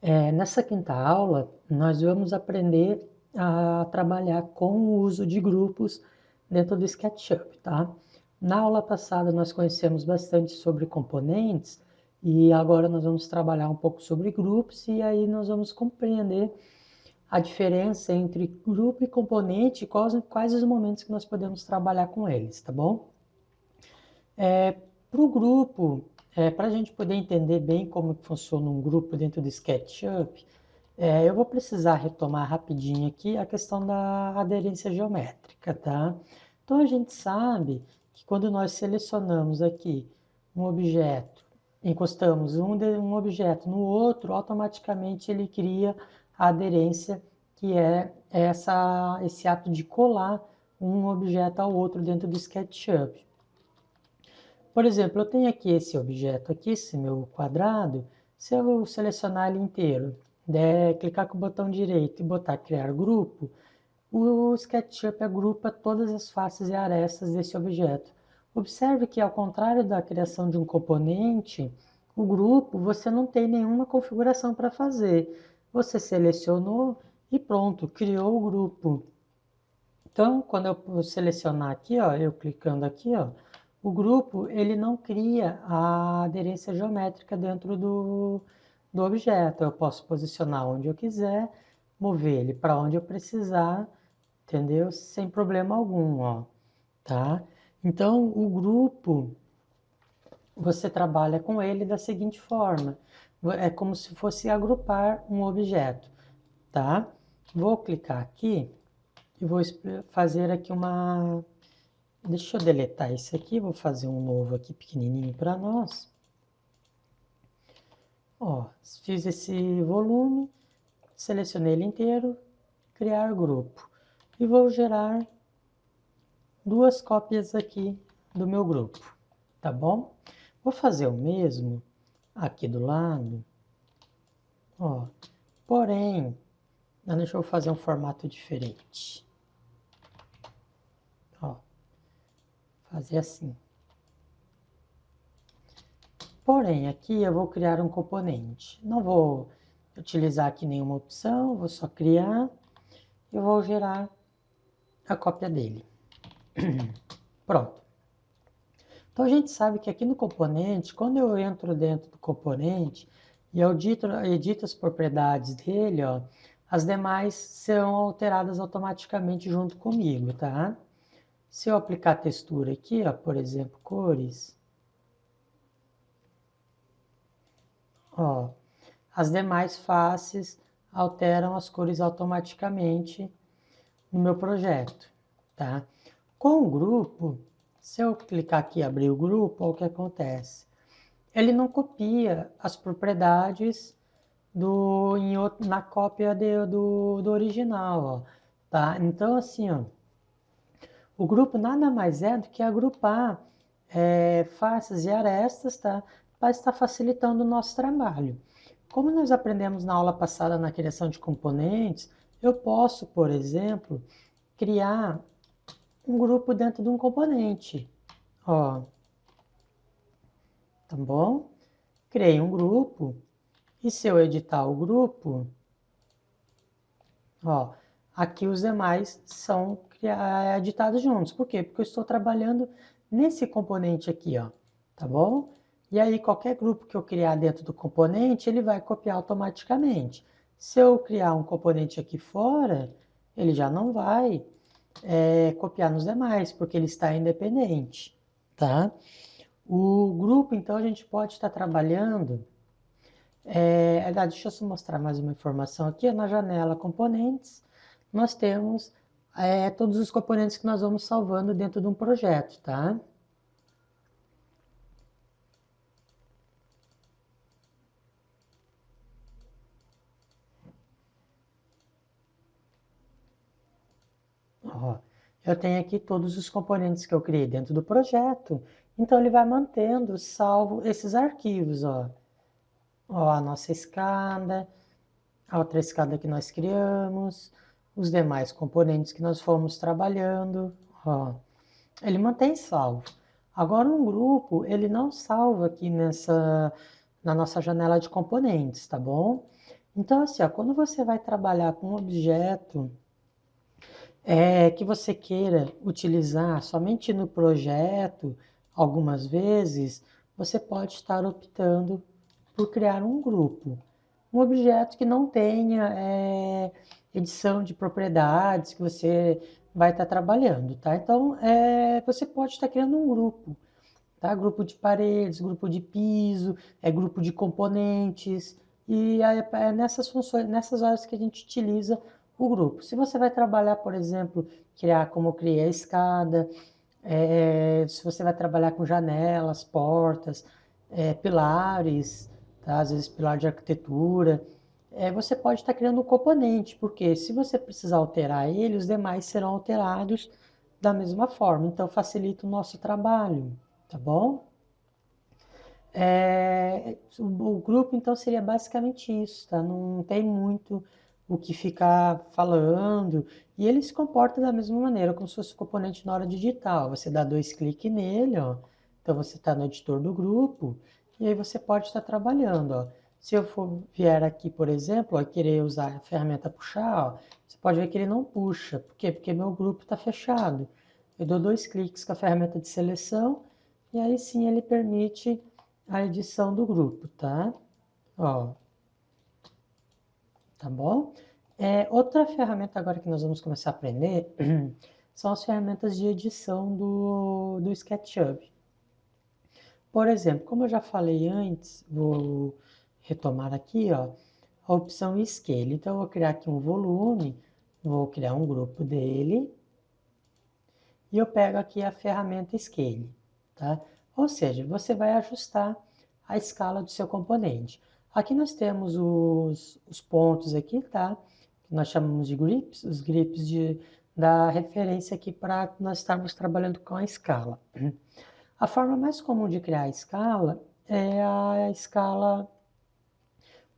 Nessa quinta aula, nós vamos aprender a trabalhar com o uso de grupos dentro do SketchUp, tá? Na aula passada, nós conhecemos bastante sobre componentes e agora nós vamos trabalhar um pouco sobre grupos e aí nós vamos compreender a diferença entre grupo e componente e quais os momentos que nós podemos trabalhar com eles, tá bom? Para o grupo, para a gente poder entender bem como funciona um grupo dentro do SketchUp, eu vou precisar retomar rapidinho aqui a questão da aderência geométrica, tá? Então a gente sabe que quando nós selecionamos aqui um objeto, encostamos um objeto no outro, automaticamente ele cria a aderência, que é esse ato de colar um objeto ao outro dentro do SketchUp. Por exemplo, eu tenho aqui esse objeto aqui, esse meu quadrado. Se eu selecionar ele inteiro, clicar com o botão direito e botar criar grupo, o SketchUp agrupa todas as faces e arestas desse objeto. Observe que, ao contrário da criação de um componente, o grupo você não tem nenhuma configuração para fazer. Você selecionou e pronto, criou o grupo. Então, quando eu selecionar aqui, ó, eu clicando aqui, ó, o grupo ele não cria a aderência geométrica dentro do objeto. Eu posso posicionar onde eu quiser, mover ele para onde eu precisar, entendeu? Sem problema algum, ó, tá? Então, o grupo, você trabalha com ele da seguinte forma. É como se fosse agrupar um objeto, tá? Vou clicar aqui e vou fazer aqui uma... Deixa eu deletar esse aqui, vou fazer um novo aqui pequenininho para nós. Ó, fiz esse volume, selecionei ele inteiro, criar grupo. E vou gerar duas cópias aqui do meu grupo, tá bom? Vou fazer o mesmo aqui do lado, ó. Porém, deixa eu fazer um formato diferente. Ó, fazer assim. Porém, aqui eu vou criar um componente. Não vou utilizar aqui nenhuma opção, vou só criar e vou gerar a cópia dele. Pronto. Então a gente sabe que aqui no componente, quando eu entro dentro do componente e eu edito as propriedades dele, ó, as demais serão alteradas automaticamente junto comigo, tá? Se eu aplicar textura aqui, ó, por exemplo, cores, ó, as demais faces alteram as cores automaticamente no meu projeto, tá? Com o grupo, se eu clicar aqui e abrir o grupo, olha o que acontece. Ele não copia as propriedades na cópia do original, ó, tá? Então, assim, ó, o grupo nada mais é do que agrupar faces e arestas, tá? Para estar facilitando o nosso trabalho. Como nós aprendemos na aula passada na criação de componentes, eu posso, por exemplo, criar um grupo dentro de um componente. Ó, tá bom? Criei um grupo e se eu editar o grupo, ó, aqui os demais são editados juntos. Por quê? Porque eu estou trabalhando nesse componente aqui, ó, tá bom? E aí qualquer grupo que eu criar dentro do componente, ele vai copiar automaticamente. Se eu criar um componente aqui fora, ele já não vai copiar nos demais, porque ele está independente, tá? O grupo, então, a gente pode estar trabalhando... deixa eu só mostrar mais uma informação aqui. Na janela componentes, nós temos todos os componentes que nós vamos salvando dentro de um projeto, tá? Ó, eu tenho aqui todos os componentes que eu criei dentro do projeto, então ele vai mantendo salvo esses arquivos, ó. Ó, a nossa escada, a outra escada que nós criamos, os demais componentes que nós fomos trabalhando, ó. Ele mantém salvo. Agora um grupo, ele não salva aqui na nossa janela de componentes, tá bom? Então, assim, ó, quando você vai trabalhar com um objeto que você queira utilizar somente no projeto, algumas vezes, você pode estar optando por criar um grupo. Um objeto que não tenha edição de propriedades que você vai estar trabalhando, tá? Então, você pode estar criando um grupo, tá? Grupo de paredes, grupo de piso, grupo de componentes, e é nessas funções, nessas horas que a gente utiliza o grupo. Se você vai trabalhar, por exemplo, criar como eu criei a escada, se você vai trabalhar com janelas, portas, pilares, tá? Às vezes pilar de arquitetura, você pode estar criando um componente, porque se você precisar alterar ele, os demais serão alterados da mesma forma. Então facilita o nosso trabalho, tá bom? O grupo então seria basicamente isso, tá? Não tem muito o que ficar falando e ele se comporta da mesma maneira, como se fosse o componente na hora de digitar. Você dá 2 cliques nele, ó. Então você está no editor do grupo e aí você pode estar trabalhando, ó. Se eu vier aqui, por exemplo, ó, querer usar a ferramenta puxar, ó, você pode ver que ele não puxa. Por quê? Porque meu grupo está fechado. Eu dou 2 cliques com a ferramenta de seleção e aí sim ele permite a edição do grupo, tá? Ó, tá bom? Outra ferramenta agora que nós vamos começar a aprender são as ferramentas de edição do SketchUp. Por exemplo, como eu já falei antes, vou retomar aqui, ó, a opção Scale. Então, eu vou criar aqui um volume, vou criar um grupo dele, e eu pego aqui a ferramenta Scale, tá? Ou seja, você vai ajustar a escala do seu componente. Aqui nós temos os pontos aqui, tá? Que nós chamamos de grips, os grips da referência aqui para nós estarmos trabalhando com a escala. A forma mais comum de criar a escala é a escala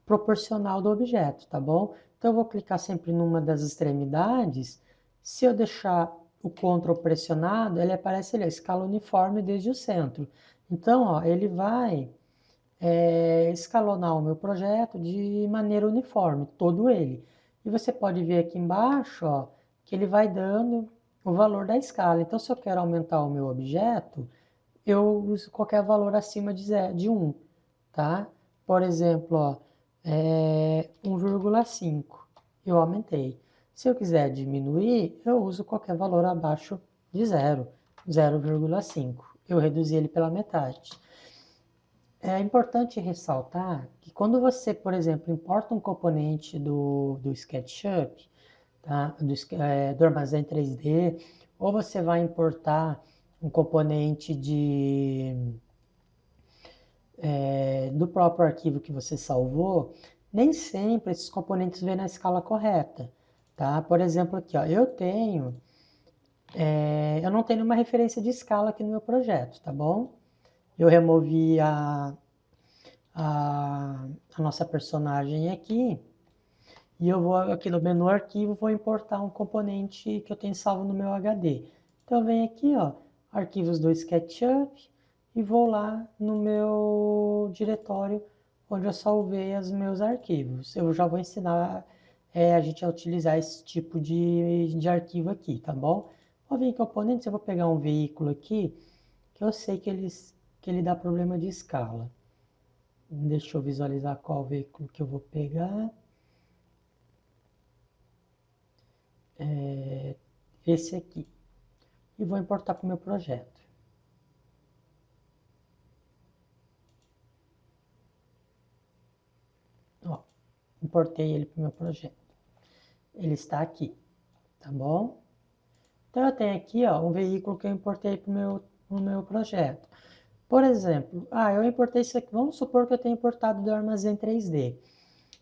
proporcional do objeto, tá bom? Então eu vou clicar sempre numa das extremidades. Se eu deixar o Ctrl pressionado, ele aparece ali, a escala uniforme desde o centro. Então, ó, ele vai escalonar o meu projeto de maneira uniforme, todo ele. E você pode ver aqui embaixo, ó, que ele vai dando o valor da escala. Então, se eu quero aumentar o meu objeto, eu uso qualquer valor acima de 1, tá? Por exemplo, ó, 1,5, eu aumentei. Se eu quiser diminuir, eu uso qualquer valor abaixo de 0, 0,5. Eu reduzi ele pela metade. É importante ressaltar que quando você, por exemplo, importa um componente do SketchUp, tá? Do armazém 3D, ou você vai importar um componente do próprio arquivo que você salvou, nem sempre esses componentes vêm na escala correta, tá? Por exemplo, aqui, ó, eu não tenho uma referência de escala aqui no meu projeto, tá bom? Eu removi a, a nossa personagem aqui e eu vou aqui no menu arquivo, vou importar um componente que eu tenho salvo no meu HD. Então eu venho aqui, ó, arquivos do SketchUp e vou lá no meu diretório onde eu salvei os meus arquivos. Eu já vou ensinar a gente a utilizar esse tipo de arquivo aqui, tá bom? Vou vir em componentes, eu vou pegar um veículo aqui que eu sei que ele dá problema de escala. Deixa eu visualizar qual veículo que eu vou pegar. Esse aqui. E vou importar para o meu projeto. Ó, importei ele para o meu projeto. Ele está aqui, tá bom? Então eu tenho aqui, ó, um veículo que eu importei para o meu projeto. Por exemplo, eu importei isso aqui, vamos supor que eu tenha importado do armazém 3D.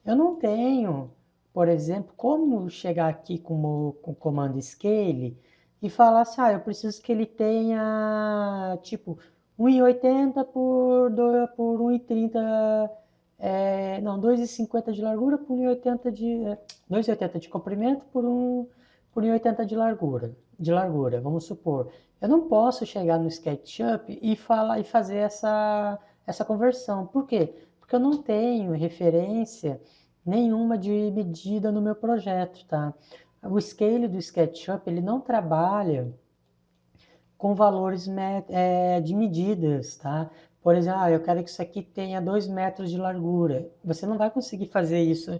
Eu não tenho, por exemplo, como chegar aqui com o comando scale e falar assim, eu preciso que ele tenha, tipo, 1,80 por 1,30, não, 2,50 de largura por 1,80 2,80 de comprimento por 1,80 de largura, vamos supor. Eu não posso chegar no SketchUp e fazer essa conversão. Por quê? Porque eu não tenho referência nenhuma de medida no meu projeto, tá? O scale do SketchUp, ele não trabalha com valores de medidas, tá? Por exemplo, eu quero que isso aqui tenha 2 metros de largura. Você não vai conseguir fazer isso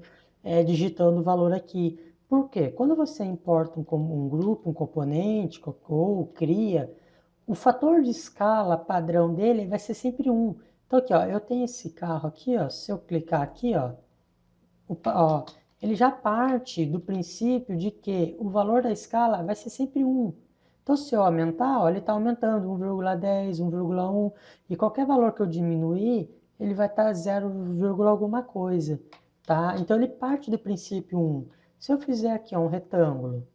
digitando o valor aqui. Por quê? Quando você importa um grupo, um componente, ou cria, o fator de escala padrão dele vai ser sempre 1. Então aqui, ó, eu tenho esse carro aqui, ó, se eu clicar aqui, ó, ó, ele já parte do princípio de que o valor da escala vai ser sempre 1. Então, se eu aumentar, ó, ele está aumentando 1,10, 1,1, e qualquer valor que eu diminuir, ele vai estar 0, alguma coisa, tá? Então, ele parte do princípio 1. Se eu fizer aqui ó, um retângulo,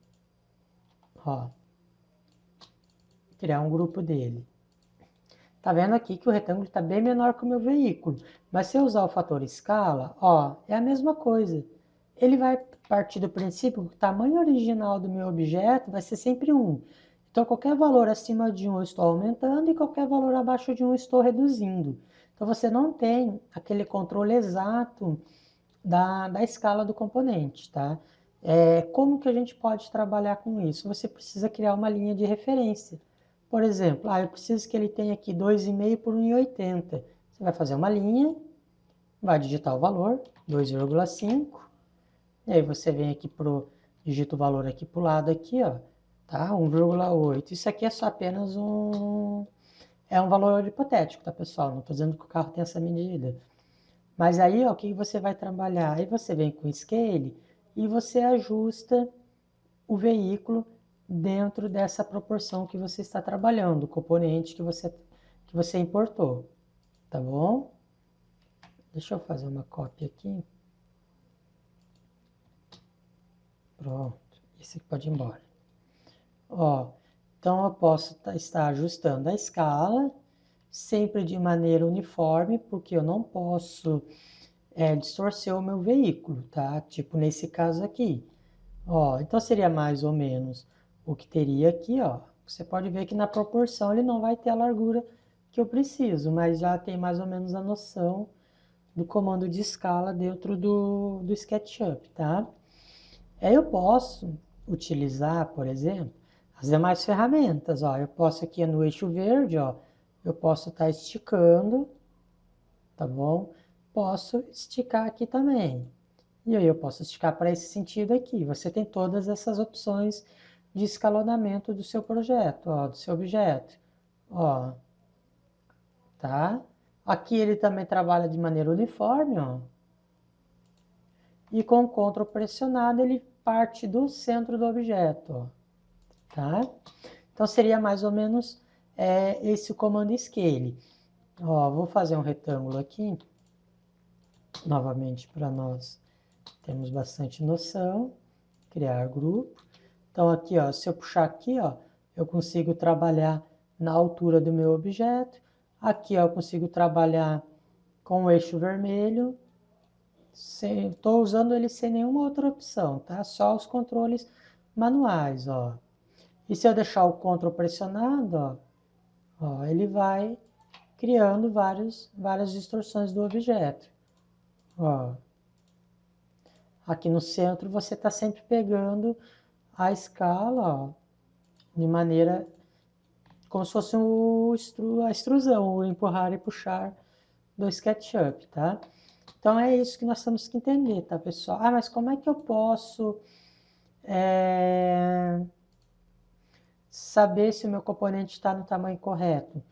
ó, criar um grupo dele, tá vendo aqui que o retângulo está bem menor que o meu veículo, mas se eu usar o fator escala, ó, é a mesma coisa. Ele vai partir do princípio que o tamanho original do meu objeto vai ser sempre 1. Então, qualquer valor acima de 1 eu estou aumentando e qualquer valor abaixo de 1 eu estou reduzindo. Então, você não tem aquele controle exato da escala do componente, tá? Como que a gente pode trabalhar com isso? Você precisa criar uma linha de referência. Por exemplo, eu preciso que ele tenha aqui 2,5 por 1,80. Você vai fazer uma linha, vai digitar o valor, 2,5. E aí você vem aqui digita o valor aqui pro lado aqui, ó, tá? 1,8. Isso aqui é só apenas um valor hipotético, tá, pessoal? Não estou dizendo que o carro tem essa medida. Mas aí, ó, o que você vai trabalhar? Aí você vem com o scale e você ajusta o veículo dentro dessa proporção que você está trabalhando, o componente que você importou, tá bom? Deixa eu fazer uma cópia aqui. Pronto, esse aqui pode ir embora. Ó, então eu posso estar ajustando a escala, sempre de maneira uniforme, porque eu não posso distorcer o meu veículo, tá? Tipo nesse caso aqui. Ó, então seria mais ou menos o que teria aqui, ó. Você pode ver que na proporção ele não vai ter a largura que eu preciso, mas já tem mais ou menos a noção do comando de escala dentro do SketchUp, tá? Aí eu posso utilizar, por exemplo, as demais ferramentas, ó. Eu posso aqui no eixo verde, ó, eu posso estar esticando, tá bom? Posso esticar aqui também. E aí eu posso esticar para esse sentido aqui. Você tem todas essas opções de escalonamento do seu projeto, ó, do seu objeto. Ó, tá? Aqui ele também trabalha de maneira uniforme, ó. E com o Ctrl pressionado ele parte do centro do objeto, ó, tá? Então seria mais ou menos esse o comando scale. Ó, vou fazer um retângulo aqui, novamente para nós termos bastante noção. Criar grupo. Então aqui, ó, se eu puxar aqui, ó, eu consigo trabalhar na altura do meu objeto. Aqui, ó, eu consigo trabalhar com o eixo vermelho. Estou usando ele sem nenhuma outra opção, tá? Só os controles manuais, ó. E se eu deixar o Ctrl pressionado, ó, ele vai criando várias distorções do objeto. Ó. Aqui no centro você está sempre pegando a escala, ó, de maneira como se fosse a extrusão, o empurrar e puxar do SketchUp, tá? Então é isso que nós temos que entender, tá, pessoal? Mas como é que eu posso saber se o meu componente está no tamanho correto?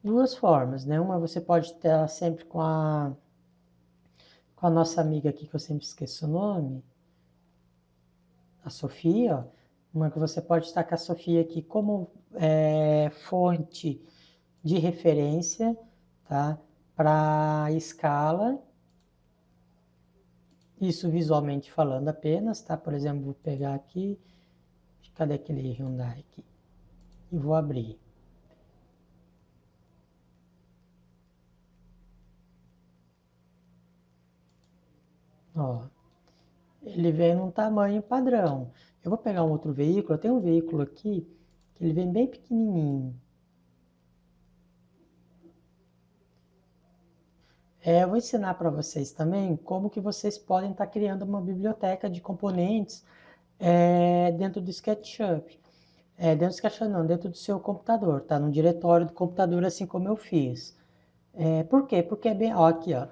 Duas formas, né? Uma você pode ter sempre com a nossa amiga aqui, que eu sempre esqueço o nome, a Sofia, ó. Uma que você pode estar com a Sofia aqui como fonte de referência, tá? Para escala, isso visualmente falando apenas, tá? Por exemplo, vou pegar aqui, cadê aquele Hyundai aqui? E vou abrir. Ó, ele vem num tamanho padrão. Eu vou pegar um outro veículo, eu tenho um veículo aqui, que ele vem bem pequenininho. Eu vou ensinar para vocês também como que vocês podem estar criando uma biblioteca de componentes dentro do SketchUp. Dentro do SketchUp não, dentro do seu computador, tá? No diretório do computador, assim como eu fiz. Por quê? Porque é bem, ó, aqui, ó.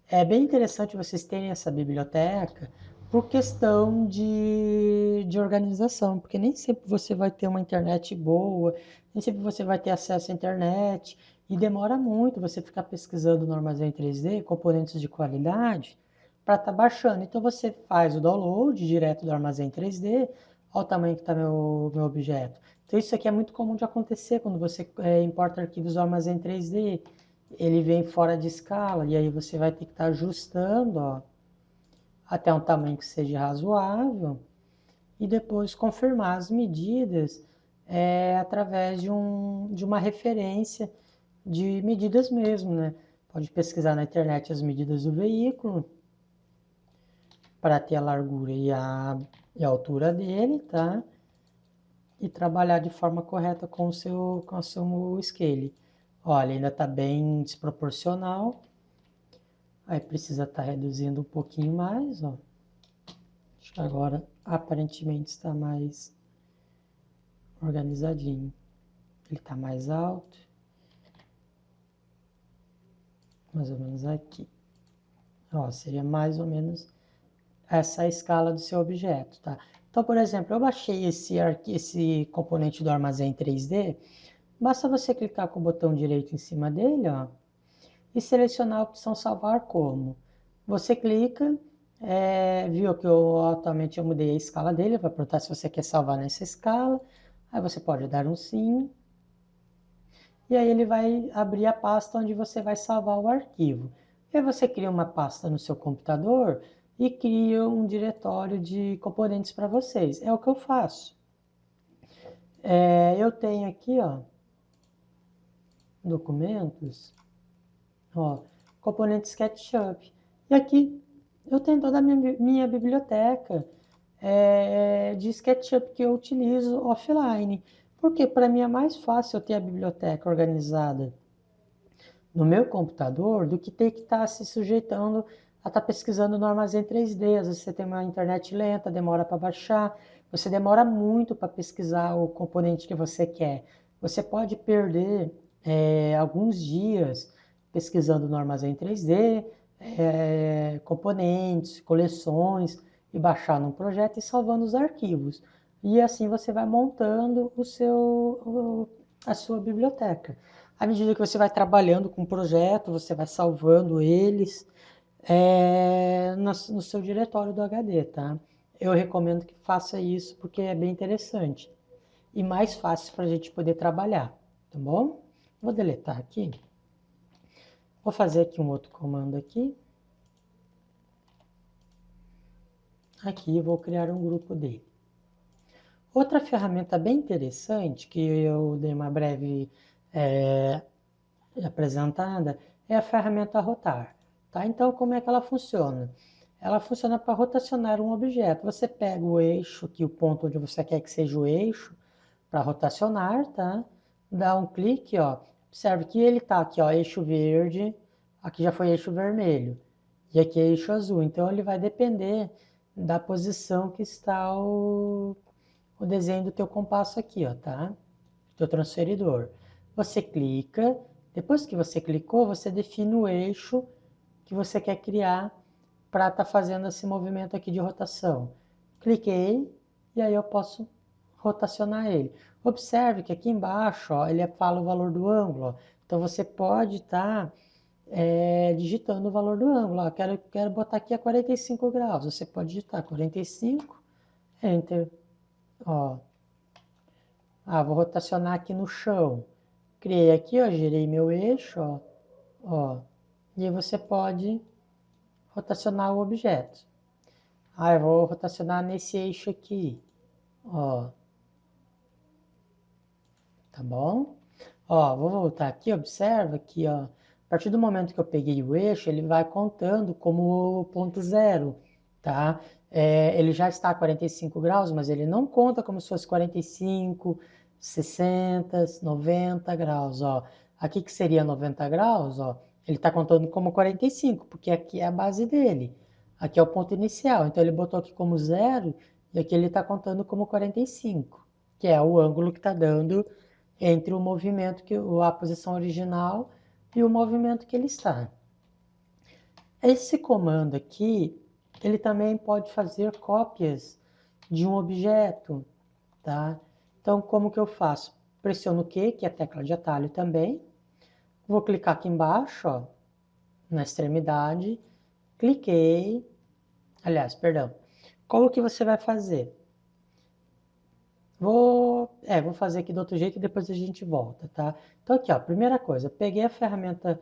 É bem interessante vocês terem essa biblioteca por questão de organização, porque nem sempre você vai ter uma internet boa, nem sempre você vai ter acesso à internet, e demora muito você ficar pesquisando no armazém 3D, componentes de qualidade, para estar baixando. Então você faz o download direto do armazém 3D, olha o tamanho que está meu objeto. Então isso aqui é muito comum de acontecer quando você importa arquivos do armazém 3D, ele vem fora de escala e aí você vai ter que estar ajustando, ó, até um tamanho que seja razoável e depois confirmar as medidas através de uma referência de medidas mesmo, né? Pode pesquisar na internet as medidas do veículo para ter a largura e a altura dele, tá? E trabalhar de forma correta com o seu scale. Olha, ainda está bem desproporcional. Aí precisa estar reduzindo um pouquinho mais, ó. Acho que agora aparentemente está mais organizadinho. Ele está mais alto, mais ou menos aqui. Ó, seria mais ou menos essa a escala do seu objeto, tá? Então, por exemplo, eu baixei esse componente do armazém 3D. Basta você clicar com o botão direito em cima dele, ó, e selecionar a opção salvar como. Você clica, viu que atualmente eu mudei a escala dele, vai perguntar se você quer salvar nessa escala, aí você pode dar um sim, e aí ele vai abrir a pasta onde você vai salvar o arquivo. E aí você cria uma pasta no seu computador e cria um diretório de componentes para vocês. É o que eu faço. Eu tenho aqui, ó, documentos, ó, componente SketchUp. E aqui eu tenho toda a minha biblioteca de SketchUp que eu utilizo offline. Porque para mim é mais fácil eu ter a biblioteca organizada no meu computador do que ter que estar se sujeitando a estar pesquisando no armazém 3D. Às vezes você tem uma internet lenta, demora para baixar, você demora muito para pesquisar o componente que você quer. Você pode perder alguns dias pesquisando no armazém 3D, componentes, coleções, e baixar num projeto e salvando os arquivos. E assim você vai montando a sua biblioteca. À medida que você vai trabalhando com o projeto, você vai salvando eles no seu diretório do HD, tá? Eu recomendo que faça isso porque é bem interessante e mais fácil para a gente poder trabalhar, tá bom? Vou deletar aqui. Vou fazer aqui um outro comando aqui. Aqui vou criar um grupo dele. Outra ferramenta bem interessante que eu dei uma breve apresentada é a ferramenta rotar. Tá? Então, como é que ela funciona? Ela funciona para rotacionar um objeto. Você pega o eixo, aqui o ponto onde você quer que seja o eixo, para rotacionar, tá? Dá um clique, ó. Observe que ele tá aqui, ó, eixo verde, aqui já foi eixo vermelho, e aqui é eixo azul. Então, ele vai depender da posição que está o desenho do teu compasso aqui, ó, tá? Do teu transferidor. Você clica, depois que você clicou, você define o eixo que você quer criar para estar fazendo esse movimento aqui de rotação. Cliquei e aí eu posso rotacionar ele. Observe que aqui embaixo ó, ele fala o valor do ângulo. Ó. Então você pode estar digitando o valor do ângulo. Ó. Quero botar aqui a 45 graus. Você pode digitar 45, Enter. Ó. Vou rotacionar aqui no chão. Criei aqui, ó, girei meu eixo, ó. E aí você pode rotacionar o objeto. Eu vou rotacionar nesse eixo aqui, ó. Tá bom? Ó, vou voltar aqui, observa aqui, ó. A partir do momento que eu peguei o eixo, ele vai contando como ponto zero, tá? Ele já está a 45 graus, mas ele não conta como se fosse 45, 60, 90 graus, ó. Aqui que seria 90 graus, ó, Ele está contando como 45, porque aqui é a base dele. Aqui é o ponto inicial. Então ele botou aqui como 0 e aqui ele está contando como 45, que é o ângulo que está dando entre o movimento, a posição original e o movimento que ele está. Esse comando aqui, ele também pode fazer cópias de um objeto, tá? Então, como que eu faço? Pressiono o Q, que é a tecla de atalho também. Vou clicar aqui embaixo, ó, na extremidade. Cliquei. Aliás, perdão. Como que você vai fazer? Vou fazer aqui do outro jeito e depois a gente volta, tá? Então aqui, ó, primeira coisa, peguei a ferramenta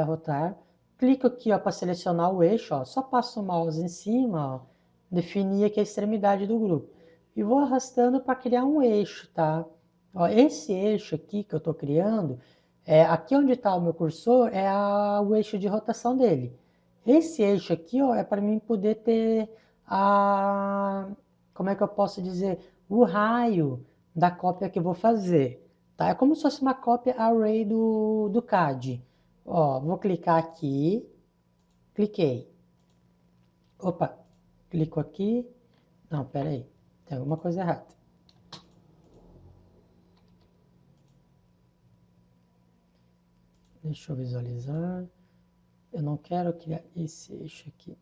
rotar, clico aqui, ó, para selecionar o eixo, ó, só passo o mouse em cima, ó, definir aqui a extremidade do grupo e vou arrastando para criar um eixo, tá? Ó, esse eixo aqui que eu estou criando, aqui onde está o meu cursor é o eixo de rotação dele. Esse eixo aqui, ó, é para mim poder ter como é que eu posso dizer? O raio da cópia que eu vou fazer. Tá? É como se fosse uma cópia array do CAD. Ó, vou clicar aqui, cliquei. Opa, clico aqui. Não, pera aí, tem alguma coisa errada. Deixa eu visualizar. Eu não quero criar esse eixo aqui.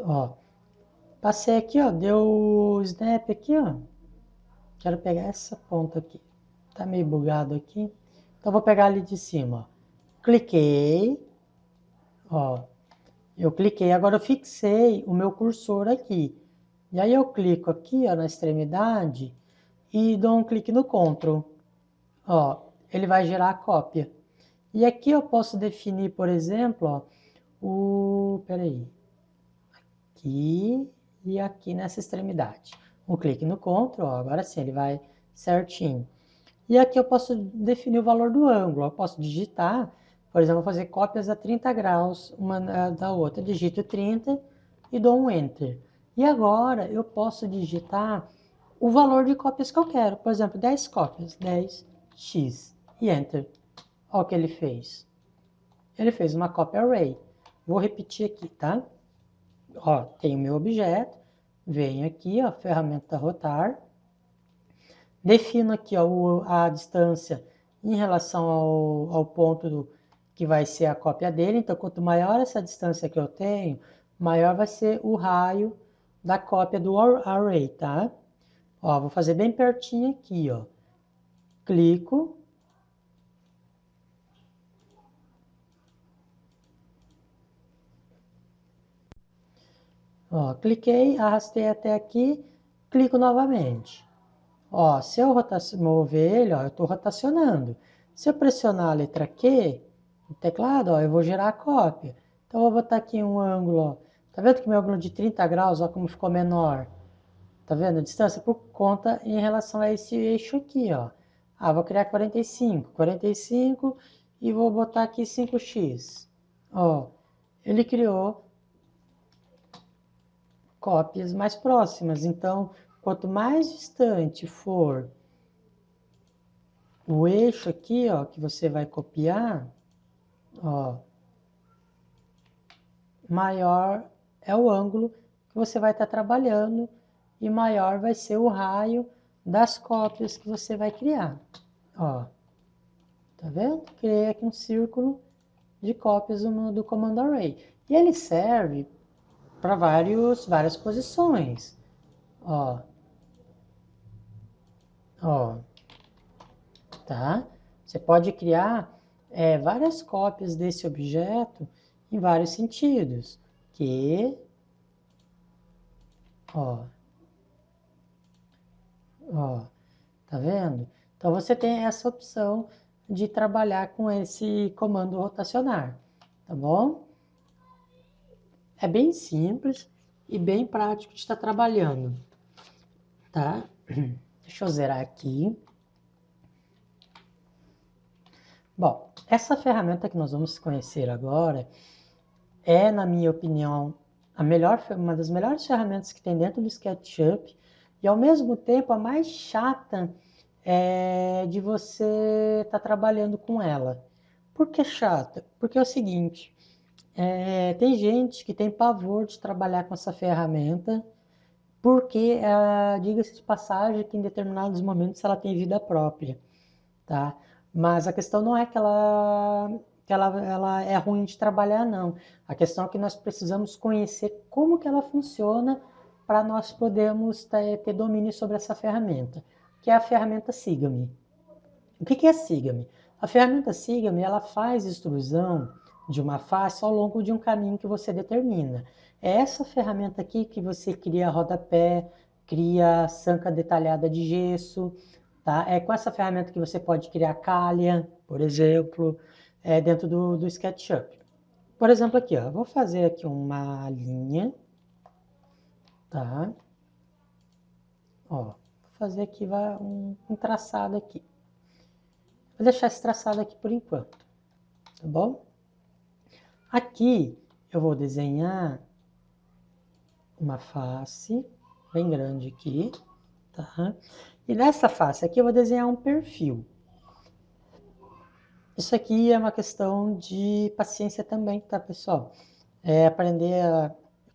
Ó, passei aqui, ó, deu snap aqui, ó. Quero pegar essa ponta aqui. Tá meio bugado aqui. Então vou pegar ali de cima, ó. Cliquei, ó. Eu cliquei, agora eu fixei o meu cursor aqui. E aí eu clico aqui, ó, na extremidade e dou um clique no Ctrl. Ó, ele vai gerar a cópia. E aqui eu posso definir, por exemplo, ó, peraí, aqui e aqui nessa extremidade. Um clique no Ctrl, ó, agora sim, ele vai certinho. E aqui eu posso definir o valor do ângulo. Eu posso digitar, por exemplo, vou fazer cópias a 30 graus uma da outra. Digito 30 e dou um Enter. E agora eu posso digitar o valor de cópias que eu quero. Por exemplo, 10 cópias, 10x e Enter. Olha o que ele fez. Ele fez uma cópia array. Vou repetir aqui, tá? Ó, tem o meu objeto. Venho aqui, ó, ferramenta rotar. Defino aqui ó, a distância em relação ao ponto que vai ser a cópia dele. Então, quanto maior essa distância que eu tenho, maior vai ser o raio da cópia do array, tá? Ó, vou fazer bem pertinho aqui, ó. Clico. Ó, cliquei, arrastei até aqui, clico novamente. Ó, se eu mover ele, ó, eu estou rotacionando. Se eu pressionar a letra Q no teclado, ó, eu vou gerar a cópia. Então, eu vou botar aqui um ângulo, ó. Tá vendo que meu ângulo de 30 graus, ó, como ficou menor? Tá vendo a distância? Por conta em relação a esse eixo aqui, ó. Ah, vou criar 45 e vou botar aqui 5x. Ó, ele criou cópias mais próximas. Então, quanto mais distante for o eixo aqui, ó, que você vai copiar, ó, maior é o ângulo que você vai estar trabalhando e maior vai ser o raio das cópias que você vai criar. Ó, tá vendo? Criei aqui um círculo de cópias do comando array. E ele serve para várias posições. Ó, ó, tá? Você pode criar várias cópias desse objeto em vários sentidos. Ó, ó, tá vendo? Então você tem essa opção de trabalhar com esse comando rotacionar, tá bom? É bem simples e bem prático de estar trabalhando, tá? Deixa eu zerar aqui. Bom, essa ferramenta que nós vamos conhecer agora na minha opinião, uma das melhores ferramentas que tem dentro do SketchUp e ao mesmo tempo a mais chata de você estar trabalhando com ela. Por que chata? Porque é o seguinte, tem gente que tem pavor de trabalhar com essa ferramenta, porque, diga-se de passagem, que em determinados momentos ela tem vida própria, tá? Mas a questão não é que ela é ruim de trabalhar, não. A questão é que nós precisamos conhecer como que ela funciona para nós podermos ter domínio sobre essa ferramenta, que é a ferramenta Siga-me. O que é Siga-me? A ferramenta Siga-me, ela faz extrusão de uma face ao longo de um caminho que você determina. É essa ferramenta aqui que você cria rodapé, cria sanca detalhada de gesso, tá? É com essa ferramenta que você pode criar calha, por exemplo, dentro do SketchUp. Por exemplo, aqui, ó, vou fazer aqui uma linha, tá? Ó, vou fazer aqui um traçado aqui. Vou deixar esse traçado aqui por enquanto, tá bom? Aqui eu vou desenhar uma face bem grande aqui, tá? E nessa face aqui eu vou desenhar um perfil. Isso aqui é uma questão de paciência também, tá, pessoal? Aprender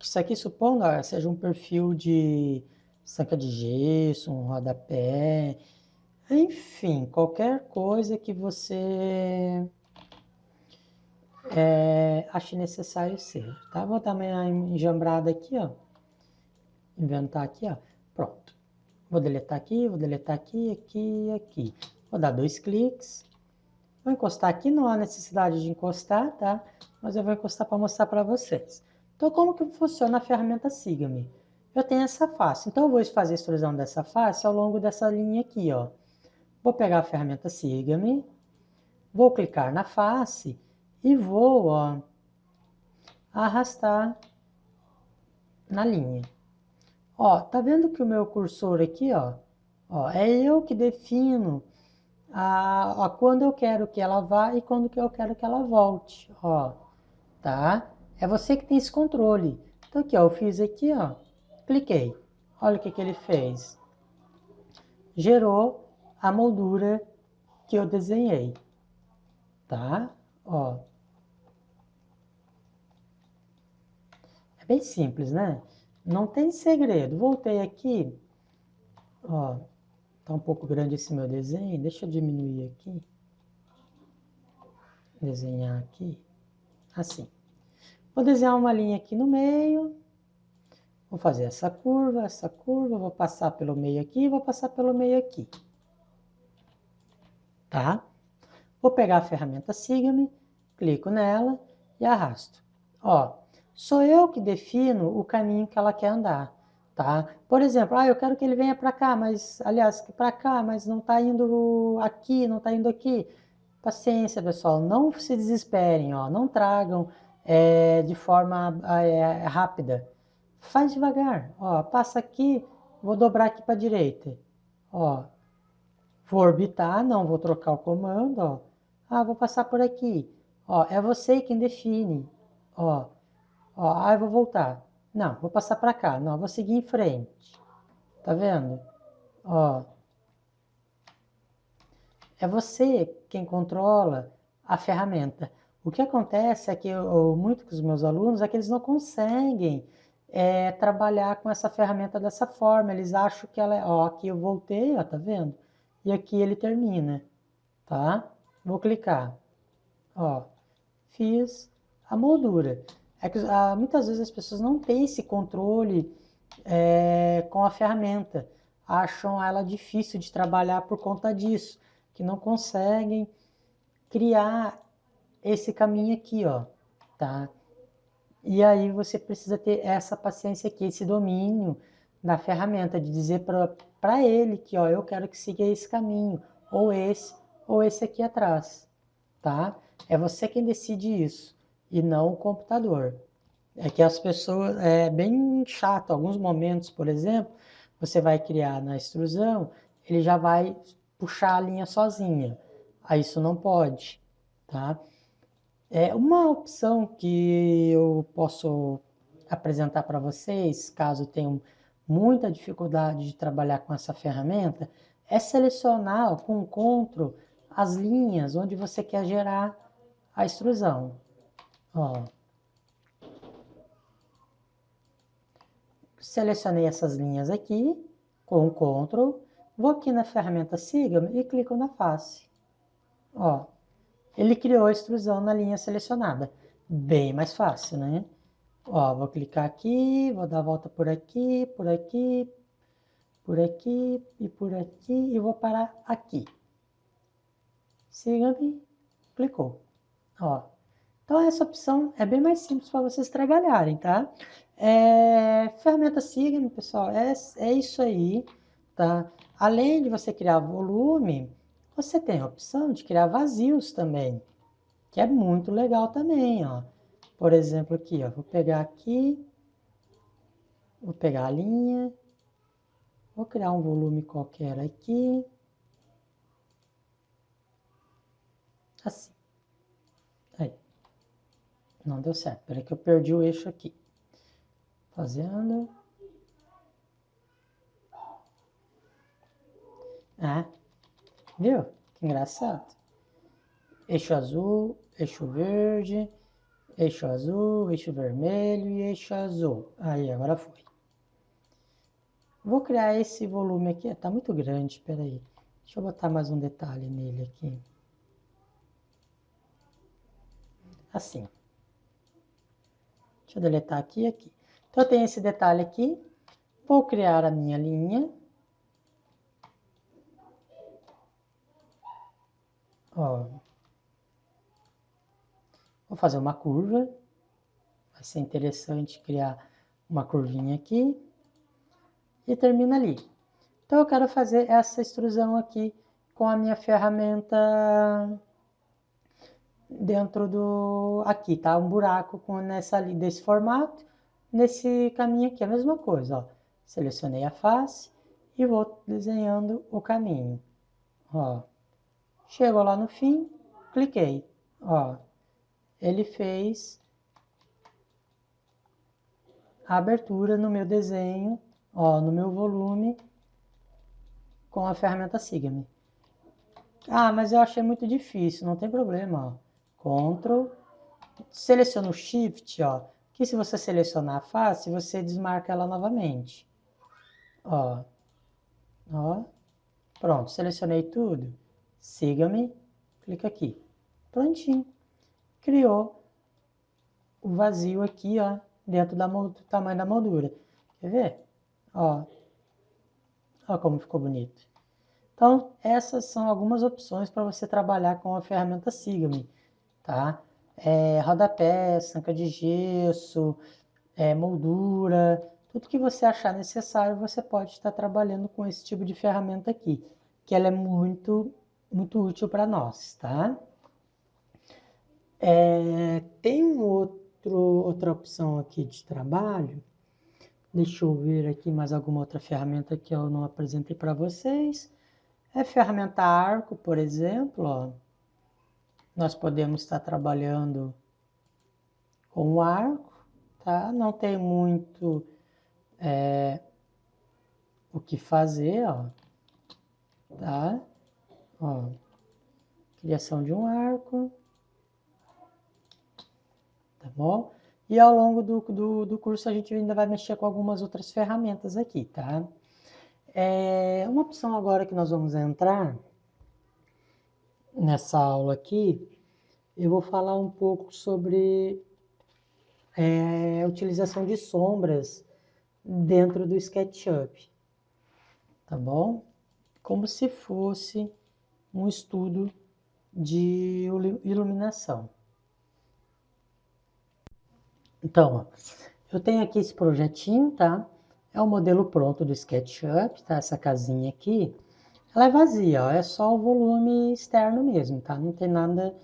isso aqui, supondo, seja um perfil de sanca de gesso, um rodapé, enfim, qualquer coisa que você ache necessário ser, tá? Vou dar uma enjambrada aqui, ó. Inventar aqui, ó. Pronto. Vou deletar aqui, aqui, aqui. Vou dar 2 cliques. Vou encostar aqui, não há necessidade de encostar, tá? Mas eu vou encostar para mostrar para vocês. Então, como que funciona a ferramenta Siga-me? Eu tenho essa face, então eu vou fazer a extrusão dessa face ao longo dessa linha aqui, ó. Vou pegar a ferramenta Siga-me, vou clicar na face e vou, ó, arrastar na linha. Ó, tá vendo que o meu cursor aqui, ó, é eu que defino a quando eu quero que ela vá e quando que eu quero que ela volte, ó, tá? É você que tem esse controle. Então aqui, ó, eu fiz aqui, ó, cliquei. Olha o que que ele fez. Gerou a moldura que eu desenhei, tá? Ó, é bem simples, né? Não tem segredo. Voltei aqui, ó, tá um pouco grande esse meu desenho. Deixa eu diminuir aqui. Desenhar aqui, assim. Vou desenhar uma linha aqui no meio. Vou fazer essa curva, vou passar pelo meio aqui, vou passar pelo meio aqui. Tá? Vou pegar a ferramenta Siga-me, clico nela e arrasto. Ó, sou eu que defino o caminho que ela quer andar, tá? Por exemplo, eu quero que ele venha para cá, mas, aliás, para cá, mas não está indo aqui, não está indo aqui. Paciência, pessoal, não se desesperem, ó, não tragam de forma rápida. Faz devagar, ó, passa aqui, vou dobrar aqui para a direita, ó, vou orbitar, não vou trocar o comando, ó. Vou passar por aqui. Ó, é você quem define. Eu vou voltar. Não, vou passar para cá. Não, vou seguir em frente. Tá vendo? Ó, é você quem controla a ferramenta. O que acontece é que muitos dos meus alunos é que eles não conseguem trabalhar com essa ferramenta dessa forma. Eles acham que ela é, ó, aqui eu voltei, ó, tá vendo? E aqui ele termina, tá? Vou clicar, ó, fiz a moldura. É que muitas vezes as pessoas não têm esse controle com a ferramenta, acham ela difícil de trabalhar por conta disso, que não conseguem criar esse caminho aqui, ó, tá? E aí você precisa ter essa paciência aqui, esse domínio da ferramenta, de dizer para ele que, ó, eu quero que siga esse caminho, ou esse aqui atrás, tá? É você quem decide isso, e não o computador. É que as pessoas, é bem chato, alguns momentos, por exemplo, você vai criar na extrusão, ele já vai puxar a linha sozinha. Aí isso não pode, tá? Uma opção que eu posso apresentar para vocês, caso tenham muita dificuldade de trabalhar com essa ferramenta é selecionar com o Ctrl as linhas onde você quer gerar a extrusão. Ó. Selecionei essas linhas aqui com o Ctrl, vou aqui na ferramenta Sigma e clico na face. Ó, ele criou a extrusão na linha selecionada. Bem mais fácil, né? Ó, vou clicar aqui, vou dar a volta por aqui, por aqui, por aqui e por aqui e vou parar aqui. Siga-me, clicou. Ó, então essa opção é bem mais simples para vocês trabalharem, tá? Ferramenta Siga-me, pessoal, é isso aí, tá? Além de você criar volume, você tem a opção de criar vazios também, que é muito legal também, ó. Por exemplo, aqui, ó, vou pegar aqui, vou pegar a linha, vou criar um volume qualquer aqui, assim. Aí, não deu certo, peraí que eu perdi o eixo aqui. Fazendo. Ah, viu? Que engraçado. Eixo azul, eixo verde, eixo azul, eixo vermelho e eixo azul. Aí, agora foi. Vou criar esse volume aqui. Tá muito grande, peraí. Deixa eu botar mais um detalhe nele aqui. Assim. Deixa eu deletar aqui e aqui. Então, eu tenho esse detalhe aqui. Vou criar a minha linha. Ó. Vou fazer uma curva. Vai ser interessante criar uma curvinha aqui. E termina ali. Então, eu quero fazer essa extrusão aqui com a minha ferramenta dentro do... Aqui, tá? Um buraco desse formato. Nesse caminho aqui, a mesma coisa, ó. Selecionei a face e vou desenhando o caminho. Ó. Chegou lá no fim, cliquei. Ó. Ele fez a abertura no meu desenho, ó, no meu volume, com a ferramenta Sigma. Ah, mas eu achei muito difícil, não tem problema, ó. Ctrl, seleciona o Shift, ó, que se você selecionar a face, você desmarca ela novamente. Ó, ó, pronto, selecionei tudo. Siga-me, clica aqui. Prontinho. Criou o vazio aqui, ó, dentro do tamanho da moldura. Quer ver? Ó, ó como ficou bonito. Então, essas são algumas opções para você trabalhar com a ferramenta Sigma, tá? Rodapé, sanca de gesso, moldura, tudo que você achar necessário, você pode estar trabalhando com esse tipo de ferramenta aqui, que ela é muito, muito útil para nós, tá? Tem outra opção aqui de trabalho. Deixa eu ver aqui mais alguma outra ferramenta que eu não apresentei para vocês. Ferramenta Arco, por exemplo, ó. Nós podemos estar trabalhando com o arco, tá? Não tem muito o que fazer, ó, tá? Ó, criação de um arco, tá bom? E ao longo do curso a gente ainda vai mexer com algumas outras ferramentas aqui, tá? Uma opção agora que nós vamos entrar nessa aula aqui, eu vou falar um pouco sobre a utilização de sombras dentro do SketchUp, tá bom? Como se fosse um estudo de iluminação. Então, ó, eu tenho aqui esse projetinho, tá? É o modelo pronto do SketchUp, tá? Essa casinha aqui, ela é vazia, ó, é só o volume externo mesmo, tá? Não tem nada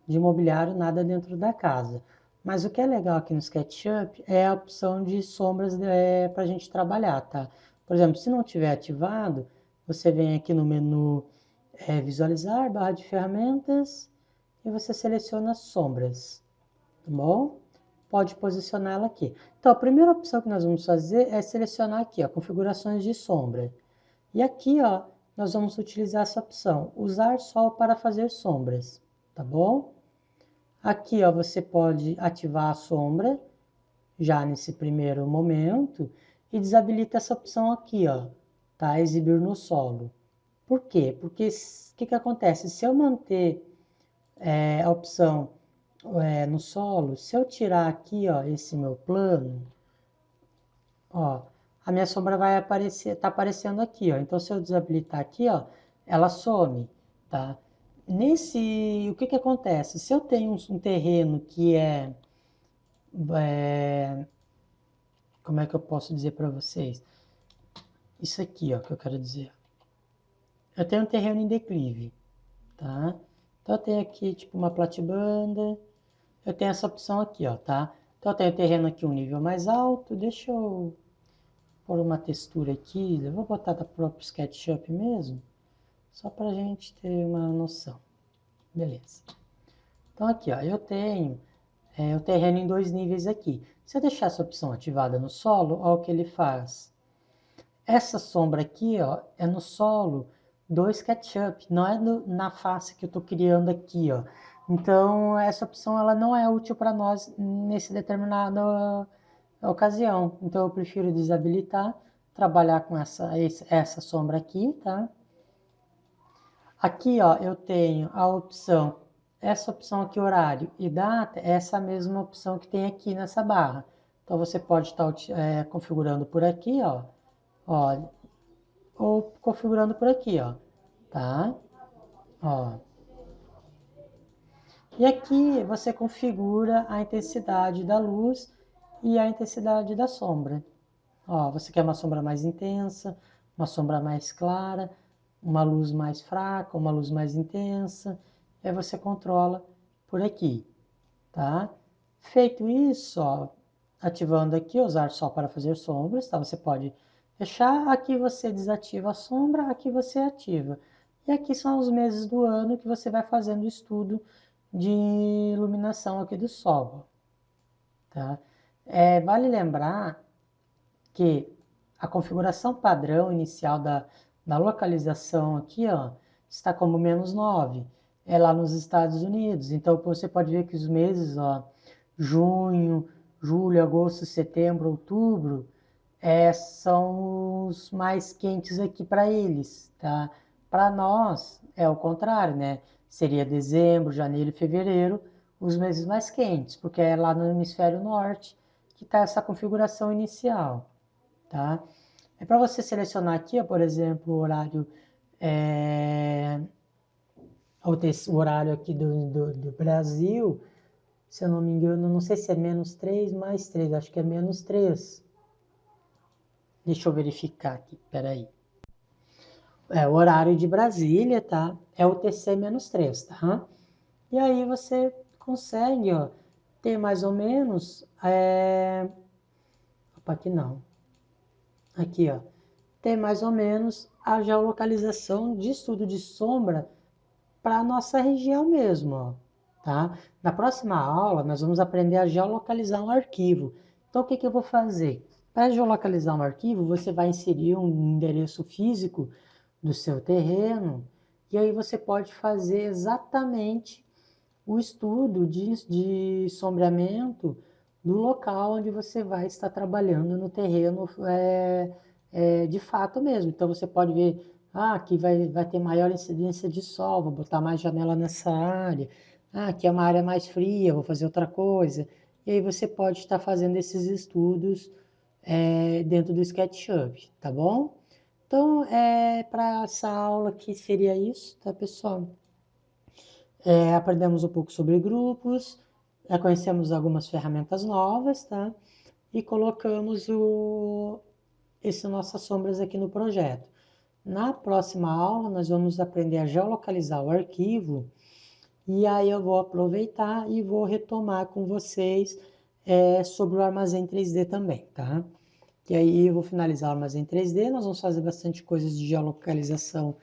de mobiliário, nada dentro da casa. Mas o que é legal aqui no SketchUp é a opção de sombras para a gente trabalhar, tá? Por exemplo, se não tiver ativado, você vem aqui no menu visualizar, barra de ferramentas, e você seleciona sombras, tá bom? pode posicionar ela aqui. Então, a primeira opção que nós vamos fazer é selecionar aqui, ó, configurações de sombra. E aqui, ó, nós vamos utilizar essa opção, usar sol para fazer sombras, tá bom? Aqui, ó, você pode ativar a sombra, já nesse primeiro momento, e desabilita essa opção aqui, ó, tá? Exibir no solo. Por quê? Porque o que acontece? Se eu manter a opção no solo, se eu tirar aqui, ó, esse meu plano, ó, a minha sombra vai aparecer, tá aparecendo aqui, ó. Então, se eu desabilitar aqui, ó, ela some, tá? O que acontece? Se eu tenho um terreno que como é que eu posso dizer para vocês? Isso aqui, ó, que eu quero dizer. Eu tenho um terreno em declive, tá? Então, eu tenho aqui, tipo, uma platibanda. Eu tenho essa opção aqui, ó, tá? Então, eu tenho o terreno aqui um nível mais alto. Deixa eu pôr uma textura aqui. Eu vou botar da própria SketchUp mesmo, só para a gente ter uma noção. Beleza. Então, aqui, ó, eu tenho o terreno em 2 níveis aqui. Se eu deixar essa opção ativada no solo, olha o que ele faz. Essa sombra aqui, ó, é no solo do SketchUp, não é na face que eu estou criando aqui, ó. Então, essa opção ela não é útil para nós nesse determinada ocasião. Então, eu prefiro desabilitar, trabalhar com essa sombra aqui, tá? Aqui, ó, eu tenho a opção, essa opção aqui, horário e data, é essa mesma opção que tem aqui nessa barra. Então, você pode estar configurando por aqui, ó, ou configurando por aqui, ó, tá? Ó. E aqui você configura a intensidade da luz e a intensidade da sombra. Ó, você quer uma sombra mais intensa, uma sombra mais clara, uma luz mais fraca, uma luz mais intensa. Aí você controla por aqui, tá? Feito isso, ó, ativando aqui, usar só para fazer sombras, tá? Você pode fechar, aqui você desativa a sombra, aqui você ativa. E aqui são os meses do ano que você vai fazendo o estudo de iluminação aqui do sol, tá? Vale lembrar que a configuração padrão inicial da localização aqui, ó, está como -9, é lá nos Estados Unidos. Então você pode ver que os meses, ó, junho, julho, agosto, setembro, outubro, são os mais quentes aqui para eles, tá? Para nós é o contrário, né? Seria dezembro, janeiro e fevereiro os meses mais quentes, porque é lá no hemisfério norte que está essa configuração inicial, tá? É para você selecionar aqui, ó, por exemplo, o horário, o horário aqui do Brasil, se eu não me engano, não sei se é -3 mais 3, acho que é -3. Deixa eu verificar aqui, peraí. O horário de Brasília, tá? É o TC-3, tá? E aí você consegue, ó, ter mais ou menos... Opa, aqui não. Aqui, ó. Ter mais ou menos a geolocalização de estudo de sombra para a nossa região mesmo, ó, tá? Na próxima aula, nós vamos aprender a geolocalizar um arquivo. Então, o que eu vou fazer? Para geolocalizar um arquivo, você vai inserir um endereço físico do seu terreno, e aí você pode fazer exatamente o estudo de sombreamento do local onde você vai estar trabalhando no terreno de fato mesmo. Então você pode ver, aqui vai ter maior incidência de sol, vou botar mais janela nessa área. Aqui é uma área mais fria, vou fazer outra coisa. E aí você pode estar fazendo esses estudos dentro do SketchUp, tá bom? Então, para essa aula aqui seria isso, tá, pessoal? Aprendemos um pouco sobre grupos, conhecemos algumas ferramentas novas, tá? E colocamos essas nossas sombras aqui no projeto. Na próxima aula, nós vamos aprender a geolocalizar o arquivo, e aí eu vou aproveitar e vou retomar com vocês sobre o armazém 3D também, tá? E aí eu vou finalizar o armazém 3D, nós vamos fazer bastante coisas de geolocalização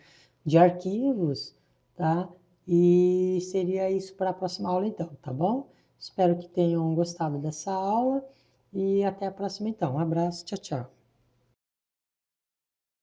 de arquivos, tá? E seria isso para a próxima aula então, tá bom? Espero que tenham gostado dessa aula e até a próxima então. Um abraço, tchau, tchau.